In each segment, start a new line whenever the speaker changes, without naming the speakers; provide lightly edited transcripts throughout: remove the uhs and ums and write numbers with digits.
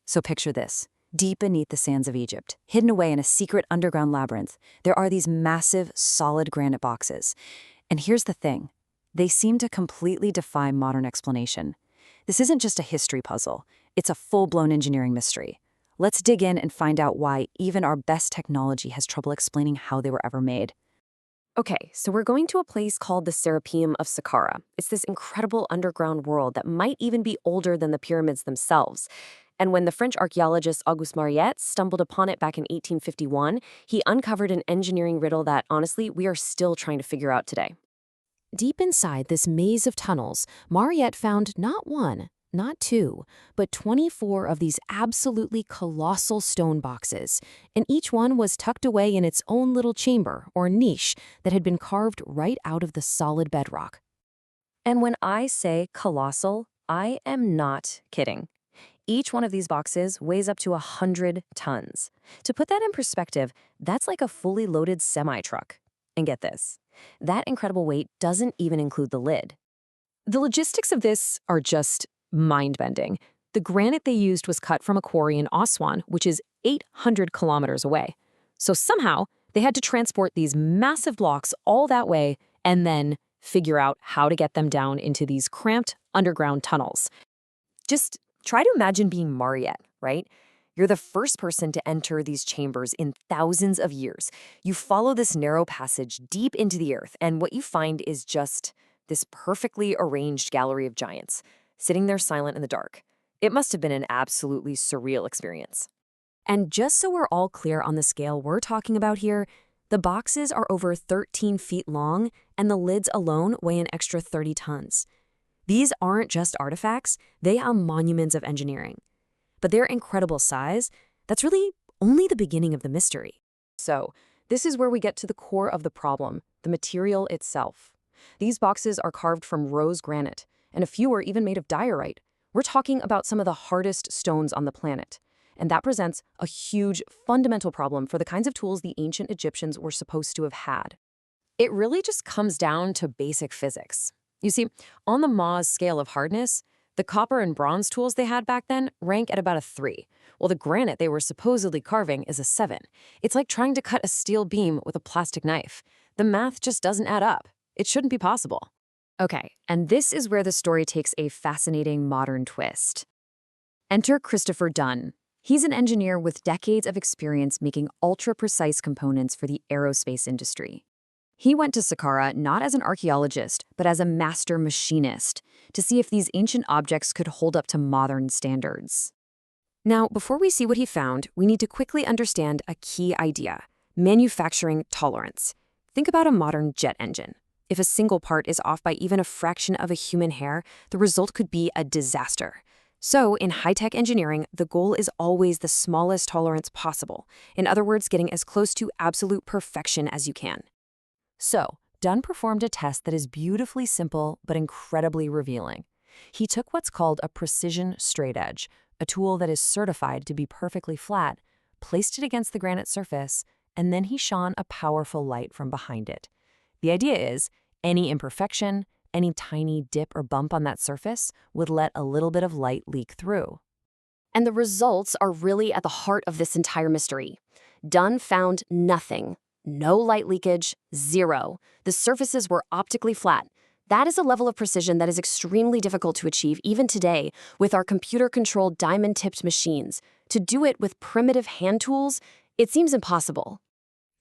So picture this. Deep beneath the sands of Egypt, hidden away in a secret underground labyrinth, there are these massive, solid granite boxes. And here's the thing. They seem to completely defy modern explanation. This isn't just a history puzzle. It's a full-blown engineering mystery. Let's dig in and find out why even our best technology has trouble explaining how they were ever made.
Okay, so we're going to a place called the Serapeum of Saqqara. It's this incredible underground world that might even be older than the pyramids themselves. And when the French archaeologist Auguste Mariette stumbled upon it back in 1851, he uncovered an engineering riddle that, honestly, we are still trying to figure out today. Deep inside this maze of tunnels, Mariette found not one, not two, but 24 of these absolutely colossal stone boxes, and each one was tucked away in its own little chamber or niche that had been carved right out of the solid bedrock. And when I say colossal, I am not kidding. Each one of these boxes weighs up to 100 tons. To put that in perspective, that's like a fully loaded semi-truck. And get this, that incredible weight doesn't even include the lid. The logistics of this are just mind-bending. The granite they used was cut from a quarry in Aswan, which is 800 kilometers away. So somehow, they had to transport these massive blocks all that way and then figure out how to get them down into these cramped underground tunnels. Just try to imagine being Mariette, right? You're the first person to enter these chambers in thousands of years. You follow this narrow passage deep into the earth, and what you find is just this perfectly arranged gallery of giants, sitting there silent in the dark. It must have been an absolutely surreal experience. And just so we're all clear on the scale we're talking about here, the boxes are over 13 feet long, and the lids alone weigh an extra 30 tons. These aren't just artifacts, they are monuments of engineering. But their incredible size, that's really only the beginning of the mystery. So, this is where we get to the core of the problem, the material itself. These boxes are carved from rose granite, and a few are even made of diorite. We're talking about some of the hardest stones on the planet. And that presents a huge, fundamental problem for the kinds of tools the ancient Egyptians were supposed to have had. It really just comes down to basic physics. You see, on the Mohs scale of hardness, the copper and bronze tools they had back then rank at about a 3, while the granite they were supposedly carving is a 7. It's like trying to cut a steel beam with a plastic knife. The math just doesn't add up. It shouldn't be possible. Okay, and this is where the story takes a fascinating modern twist. Enter Christopher Dunn. He's an engineer with decades of experience making ultra-precise components for the aerospace industry. He went to Saqqara not as an archaeologist, but as a master machinist, to see if these ancient objects could hold up to modern standards. Now, before we see what he found, we need to quickly understand a key idea: manufacturing tolerance. Think about a modern jet engine. If a single part is off by even a fraction of a human hair, the result could be a disaster. So, in high-tech engineering, the goal is always the smallest tolerance possible. In other words, getting as close to absolute perfection as you can. So, Dunn performed a test that is beautifully simple but incredibly revealing. He took what's called a precision straight edge, a tool that is certified to be perfectly flat, placed it against the granite surface, and then he shone a powerful light from behind it. The idea is, any imperfection, any tiny dip or bump on that surface would let a little bit of light leak through. And the results are really at the heart of this entire mystery. Dunn found nothing. No light leakage, zero. The surfaces were optically flat. That is a level of precision that is extremely difficult to achieve even today with our computer-controlled diamond-tipped machines. To do it with primitive hand tools, it seems impossible.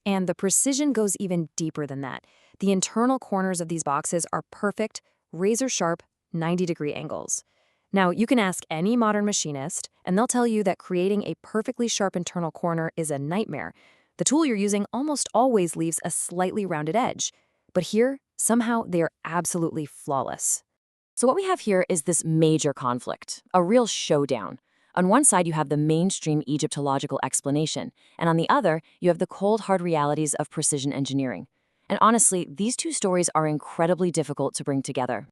And the precision goes even deeper than that. The internal corners of these boxes are perfect, razor-sharp, 90-degree angles. Now, you can ask any modern machinist, and they'll tell you that creating a perfectly sharp internal corner is a nightmare. The tool you're using almost always leaves a slightly rounded edge. But here, somehow, they are absolutely flawless. So what we have here is this major conflict, a real showdown. On one side, you have the mainstream Egyptological explanation, and on the other, you have the cold, hard realities of precision engineering. And honestly, these two stories are incredibly difficult to bring together.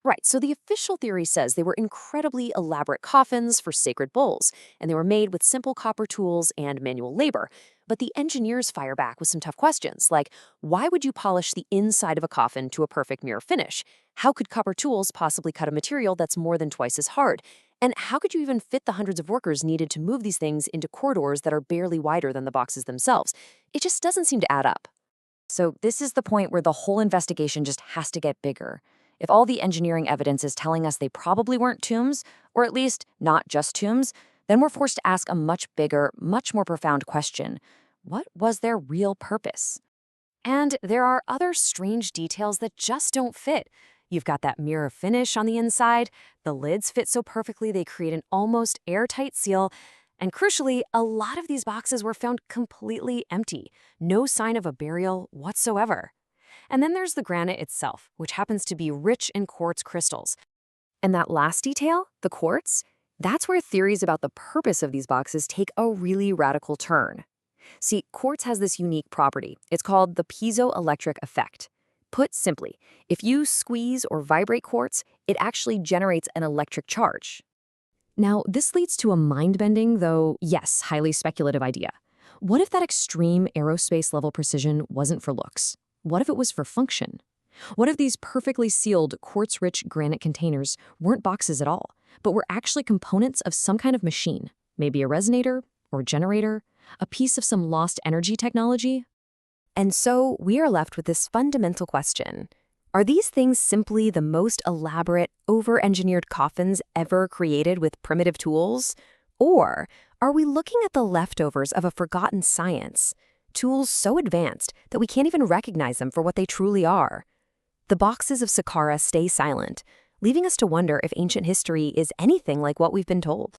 Right, so the official theory says they were incredibly elaborate coffins for sacred bulls, and they were made with simple copper tools and manual labor. But the engineers fire back with some tough questions, like, why would you polish the inside of a coffin to a perfect mirror finish? How could copper tools possibly cut a material that's more than twice as hard? And how could you even fit the hundreds of workers needed to move these things into corridors that are barely wider than the boxes themselves? It just doesn't seem to add up.
So this is the point where the whole investigation just has to get bigger. If all the engineering evidence is telling us they probably weren't tombs, or at least not just tombs, then we're forced to ask a much bigger, much more profound question. What was their real purpose? And there are other strange details that just don't fit. You've got that mirror finish on the inside, the lids fit so perfectly they create an almost airtight seal, and crucially, a lot of these boxes were found completely empty, no sign of a burial whatsoever. And then there's the granite itself, which happens to be rich in quartz crystals. And that last detail, the quartz, that's where theories about the purpose of these boxes take a really radical turn. See, quartz has this unique property. It's called the piezoelectric effect. Put simply, if you squeeze or vibrate quartz, it actually generates an electric charge. Now, this leads to a mind-bending, though, yes, highly speculative idea. What if that extreme aerospace-level precision wasn't for looks? What if it was for function? What if these perfectly sealed, quartz-rich granite containers weren't boxes at all, but were actually components of some kind of machine? Maybe a resonator or generator, a piece of some lost energy technology? And so we are left with this fundamental question. Are these things simply the most elaborate, over-engineered coffins ever created with primitive tools? Or are we looking at the leftovers of a forgotten science? Tools so advanced that we can't even recognize them for what they truly are. The boxes of Saqqara stay silent, leaving us to wonder if ancient history is anything like what we've been told.